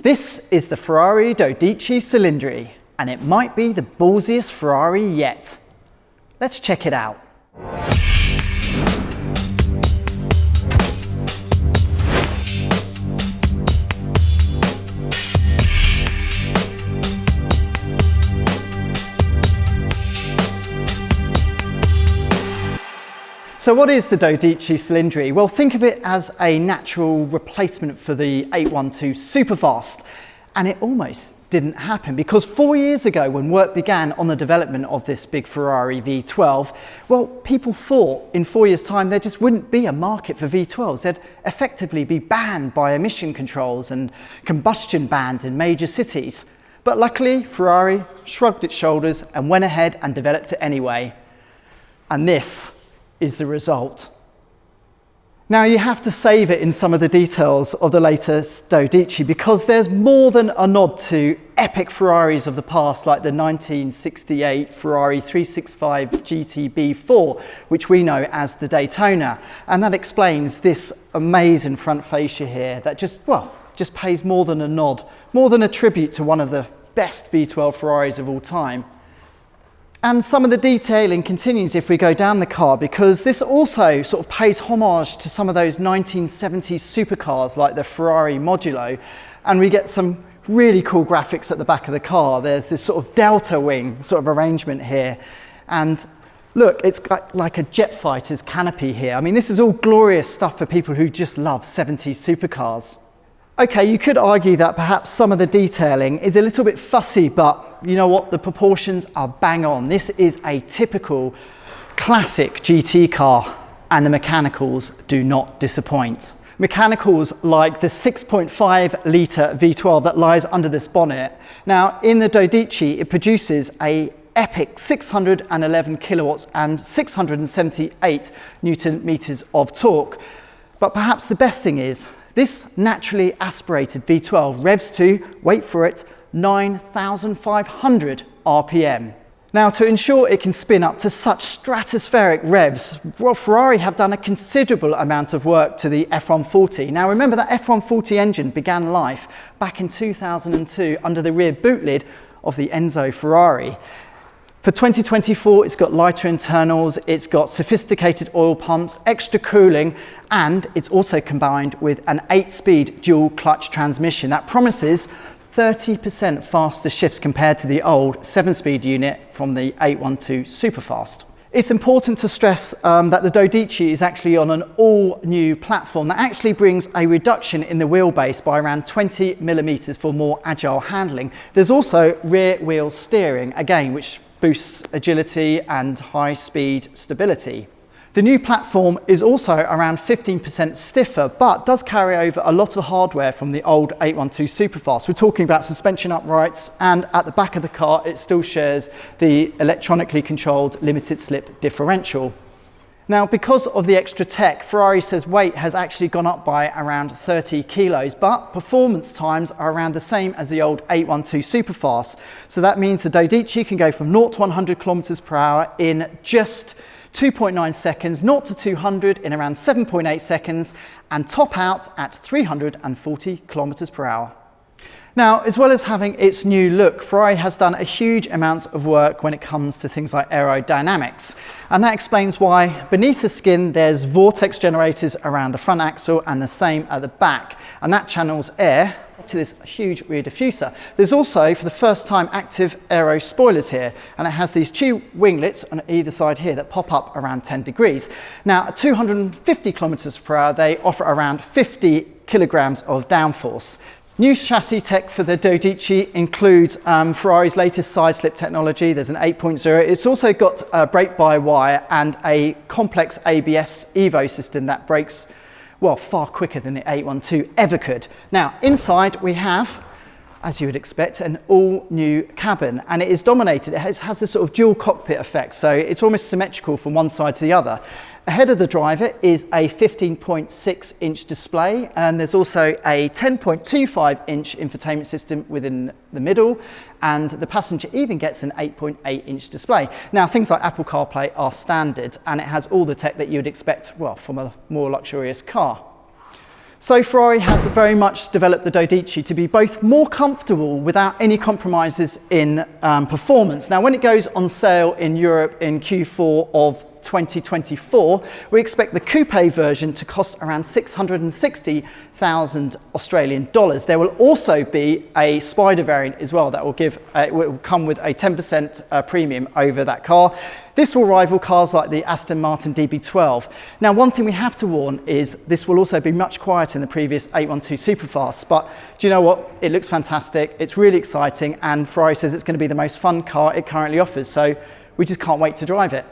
This is the Ferrari 12Cilindri, and it might be the ballsiest Ferrari yet. Let's check it out. So what is the 12Cilindri? Well, think of it as a natural replacement for the 812 Superfast. And it almost didn't happen, because 4 years ago, when work began on the development of this big Ferrari V12, well, people thought in 4 years' time there just wouldn't be a market for V12s. They'd effectively be banned by emission controls and combustion bans in major cities. But luckily, Ferrari shrugged its shoulders and went ahead and developed it anyway. And this is the result. Now, you have to save it in some of the details of the latest 12, because there's more than a nod to epic Ferraris of the past, like the 1968 Ferrari 365 GTB4, which we know as the Daytona. And that explains this amazing front fascia here that just pays more than a nod, more than a tribute to one of the best V12 Ferraris of all time. And some of the detailing continues if we go down the car, because this also sort of pays homage to some of those 1970s supercars like the Ferrari Modulo. And we get some really cool graphics at the back of the car. There's this sort of delta wing sort of arrangement here. And look, it's like a jet fighter's canopy here. I mean, this is all glorious stuff for people who just love 70s supercars. Okay, you could argue that perhaps some of the detailing is a little bit fussy, but you know what? The proportions are bang on. This is a typical classic GT car, and the mechanicals do not disappoint. Mechanicals like the 6.5 litre V12 that lies under this bonnet. Now, in the 12, it produces a epic 611 kilowatts and 678 Newton meters of torque. But perhaps the best thing is, this naturally aspirated V12 revs to, wait for it, 9,500 RPM. Now, to ensure it can spin up to such stratospheric revs, well, Ferrari have done a considerable amount of work to the F140. Now, remember that F140 engine began life back in 2002 under the rear boot lid of the Enzo Ferrari. For 2024, it's got lighter internals, it's got sophisticated oil pumps, extra cooling, and it's also combined with an 8-speed dual clutch transmission that promises 30% faster shifts compared to the old 7-speed unit from the 812 Superfast. It's important to stress that the 12 is actually on an all-new platform that actually brings a reduction in the wheelbase by around 20 millimeters for more agile handling. There's also rear wheel steering, again, which boosts agility and high-speed stability. The new platform is also around 15% stiffer, but does carry over a lot of hardware from the old 812 Superfast. We're talking about suspension uprights, and at the back of the car, it still shares the electronically controlled limited slip differential. Now, because of the extra tech, Ferrari says weight has actually gone up by around 30 kilos, but performance times are around the same as the old 812 Superfast. So that means the 12 can go from 0 to 100 kilometers per hour in just 2.9 seconds, 0 to 200 in around 7.8 seconds, and top out at 340 kilometers per hour. Now, as well as having its new look, Ferrari has done a huge amount of work when it comes to things like aerodynamics. And that explains why beneath the skin, there's vortex generators around the front axle and the same at the back. And that channels air to this huge rear diffuser. There's also, for the first time, active aero spoilers here. And it has these two winglets on either side here that pop up around 10 degrees. Now, at 250 kilometers per hour, they offer around 50 kilograms of downforce. New chassis tech for the 12 includes Ferrari's latest side slip technology. There's an 8.0. It's also got brake-by-wire and a complex ABS Evo system that brakes, well, far quicker than the 812 ever could. Now, inside we have, as you would expect, an all-new cabin, and it is dominated. It has this sort of dual cockpit effect, so it's almost symmetrical from one side to the other. Ahead of the driver is a 15.6-inch display, and there's also a 10.25-inch infotainment system within the middle, and the passenger even gets an 8.8-inch display. Now, things like Apple CarPlay are standard, and it has all the tech that you would expect, well, from a more luxurious car. So Ferrari has very much developed the Dodici to be both more comfortable without any compromises in performance. Now, when it goes on sale in Europe in Q4 of 2024, we expect the coupe version to cost around 660,000 Australian dollars. There will also be a Spider variant as well that will come with a 10% premium over that car. This will rival cars like the Aston Martin DB12. Now, one thing we have to warn is this will also be much quieter than the previous 812 Superfast, but do you know what? It looks fantastic, it's really exciting, and Ferrari says it's going to be the most fun car it currently offers, so we just can't wait to drive it.